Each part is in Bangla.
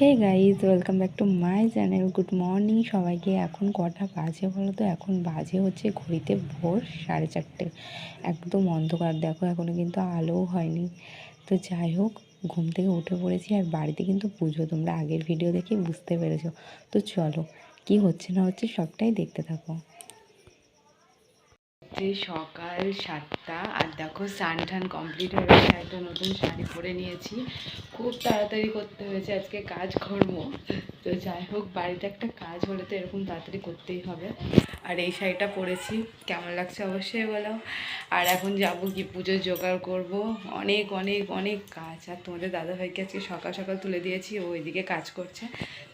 Hey guys, welcome back to my channel. Good morning সবাইকে। এখন কটা বাজে বলো তো? এখন বাজে হচ্ছে ঘড়িতে ভোর 4:30। একদম অন্ধকার, দেখো এখনও কিন্তু আলোও হয়নি। তো যাই হোক, ঘুম থেকে উঠে পড়েছি আর বাড়িতে কিন্তু পুজো, তোমরা আগের ভিডিও দেখে বুঝতে পেরেছো। তো চলো, কি হচ্ছে না হচ্ছে সবটাই দেখতে থাকো। সকাল 7টা আর দেখো স্নান টান কমপ্লিট হয়ে গেছে। একটা নতুন শাড়ি পরে নিয়েছি, খুব তাড়াতাড়ি করতে হয়েছে আজকে কাজকর্ম। তো যাই হোক, বাড়িতে একটা কাজ হলে তো এরকম তাড়াতাড়ি করতেই হবে। আর এই শাড়িটা পরেছি, কেমন লাগছে অবশ্যই বলো। আর এখন যাবো কি পুজোর জোগাড় করব, অনেক অনেক অনেক কাজ। আর তোমাদের দাদাভাইকে আজকে সকাল সকাল তুলে দিয়েছি, ও ওইদিকে কাজ করছে।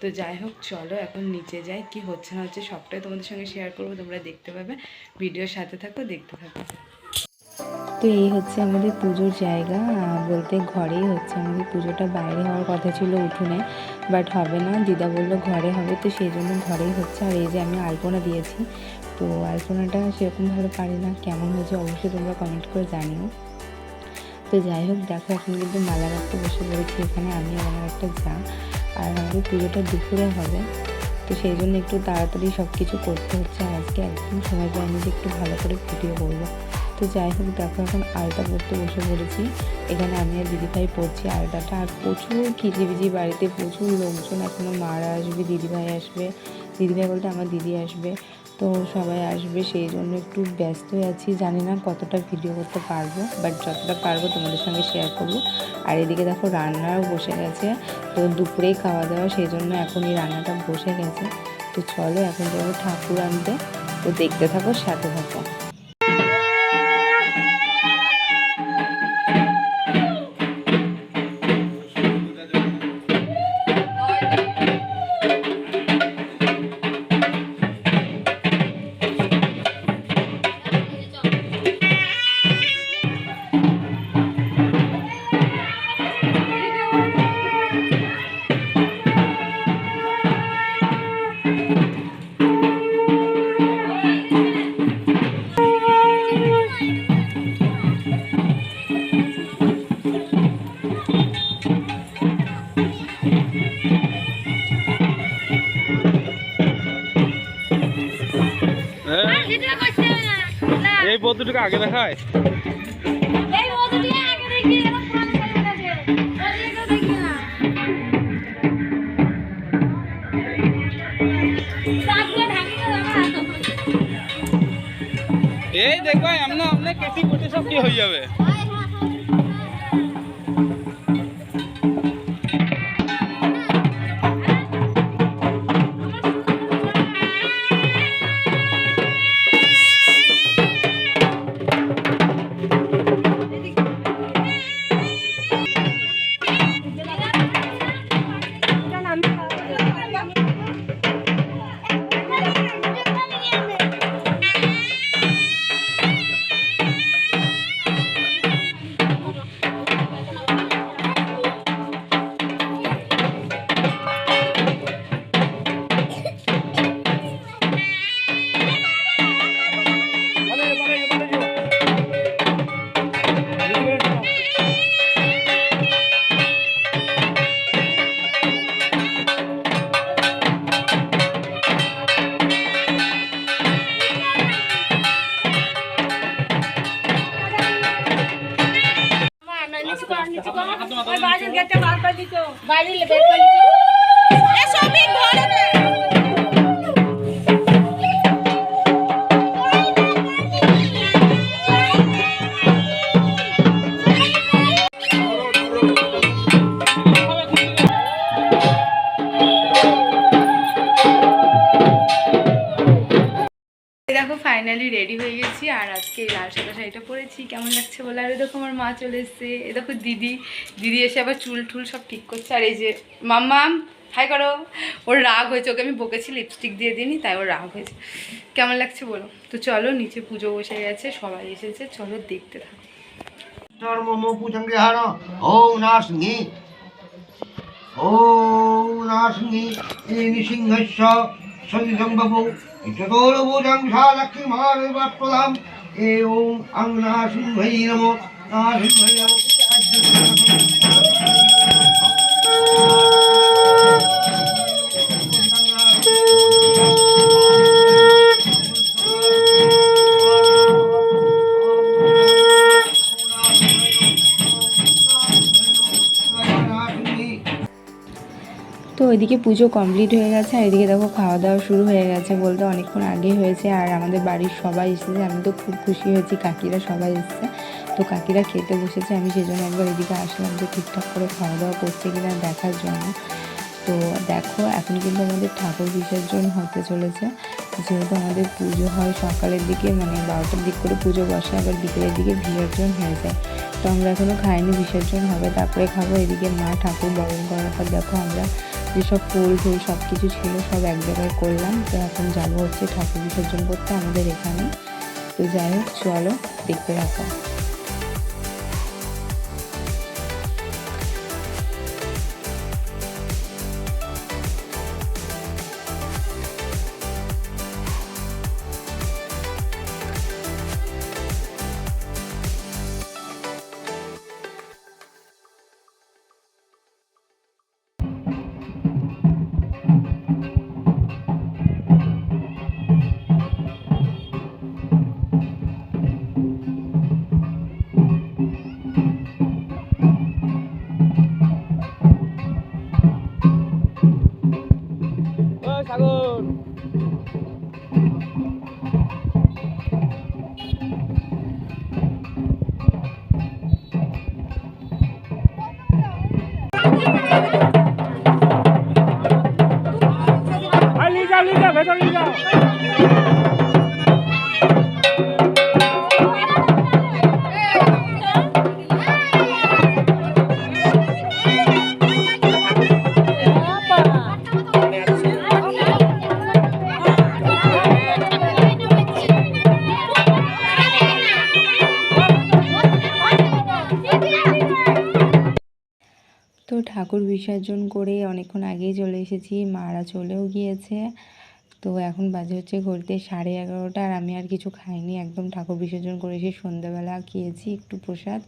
তো যাই হোক চলো এখন নিচে যাই, কি হচ্ছে না হচ্ছে সবটাই তোমাদের সঙ্গে শেয়ার করবো, তোমরা দেখতে পাবে। ভিডিওর সাথে থাকো, দেখতে থাকো। তো এই হচ্ছে আমাদের পুজোর জায়গা, বলতে ঘরেই হচ্ছে আমাদের পুজোটা। বাইরে হওয়ার কথা ছিল উঠোনে, বাট হবে না, দিদা বললো ঘরে হবে, তো সেই জন্য ঘরেই হচ্ছে। আর এই যে আমি আলপনা দিয়েছি, তো আলপনাটা সেরকমভাবে পারি না, কেমন হয়েছে অবশ্যই তোমরা কমেন্ট করে জানিও। তো যাই হোক, দেখো এখন কিন্তু মালা রাখতে বসে পড়েছি এখানে আমি আর আমার একটা যা। আর আমাদের পুজোটা দুপুরে হবে, তো সেই জন্য একটু তাড়াতাড়ি সব কিছু করতে হচ্ছে। আর আজকে একদম সময় পাইনি যে একটু ভালো করে ভিডিও করবো। তো যাই হোক, দেখো এখন আলতা পড়তে বসে পড়েছি। এখানে আমি আর দিদিভাই পড়ছি আলতাটা। আর প্রচুর খিজিবিজি বাড়িতে, প্রচুর লোকজন। এখনও মারা আসবে, দিদিভাই আসবে, দিদিভাই বলতে আমার দিদি আসবে, তো সবাই আসবে, সেই জন্য একটু ব্যস্ত আছি। জানি না কতটা ভিডিও করতে পারবো, বাট যতটা পারবো তোমাদের সঙ্গে শেয়ার করবো। আর এদিকে দেখো রান্নাও বসে গেছে, তো দুপুরেই খাওয়া দাওয়া, সেই জন্য এখন এই রান্নাটা বসে গেছে। তো চলো এখন যাবো ঠাকুর আনতে, তো দেখতে থাকো, সাথে থাকো। এই পদ্ধতিটা আগে দেখায়। এই দেখবা এমন আপনি কেসি কোটে সব কি হয়ে যাবে। দেখো ফাইনালি রেডি হয়ে গেছি। আর আজকে এই লাল সাদা শাড়িটা পরেছি, কেমন লাগছে বলে। আর দেখো আমার মা চলে এসছে, এ দেখো দিদি এসে আবার চুল টুল সব ঠিক করছে। আর এই যে মাম্মাম হাই করো, ওর রাগ হয়েছে, ওকে আমি বকেছি লিপস্টিক দিয়ে দিইনি, তাই ওর রাগ হয়েছে। কেমন লাগছে বলো। তো চলো, নিচে পুজো বসে গেছে, সবাই এসেছে, চলো দেখতে থাকো। তো ওইদিকে পুজো কমপ্লিট হয়ে গেছে, আর এদিকে দেখো খাওয়া দাওয়া শুরু হয়ে গেছে, বলতে অনেকক্ষণ আগে হয়েছে। আর আমাদের বাড়ির সবাই এসেছে, আমি তো খুব খুশি হয়েছি, কাকিরা সবাই এসেছে। তো কাকিরা খেতে বসেছে, আমি সেই জন্য একবার এদিকে আসলাম যে ঠিকঠাক করে খাওয়া দাওয়া করছে কিনা দেখার জন্য। তো দেখো এখন কিন্তু আমাদের ঠাকুর বিসর্জন হতে চলেছে, যেহেতু আমাদের পুজো হয় সকালের দিকে, মানে 12টার দিক করে পুজো বসে, আবার বিকেলের দিকে বিসর্জন হয়ে যায়। তো আমরা এখনও খাইনি, বিসর্জন হবে তারপরে খাবো। এদিকে মা ঠাকুর বরণ করার পর দেখো আমরা যেসব ফুল টুল সব কিছু ছিল সব এক জায়গায় করলাম। তো এখন যাবো হচ্ছে ঠাকুর বিসর্জন করতে আমাদের এখানে। তো যাই হোক চলো দেখতে রাখো। ও সাগর, নিয়ে যাও ভেতর নিয়ে যাও। তো ঠাকুর বিসর্জন করে অনেকক্ষণ আগেই চলে এসেছি, মারা চলেও গিয়েছে। তো এখন বাজে হচ্ছে ঘড়িতে 11:30, আর আমি আর কিছু খাইনি, একদম ঠাকুর বিসর্জন করে এসে সন্ধ্যাবেলা খেয়েছি একটু প্রসাদ,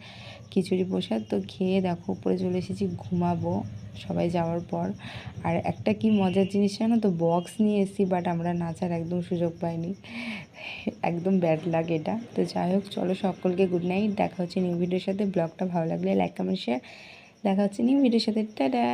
খিচুড়ি প্রসাদ। তো খেয়ে দেখো উপরে চলে এসেছি ঘুমাবো সবাই যাওয়ার পর। আর একটা কি মজার জিনিস জানো তো, বক্স নিয়ে এসেছি বাট আমরা নাচার একদম সুযোগ পাইনি, একদম ব্যাড লাগ এটা। তো যাই হোক চলো সকলকে গুড নাইট, দেখা হচ্ছে নিউ ভিডিওর সাথে। ব্লগটা ভালো লাগলে লাইক কমেন্ট শেয়ার, দেখা হচ্ছে নিউ ভিডিওর সাথে। টাটা।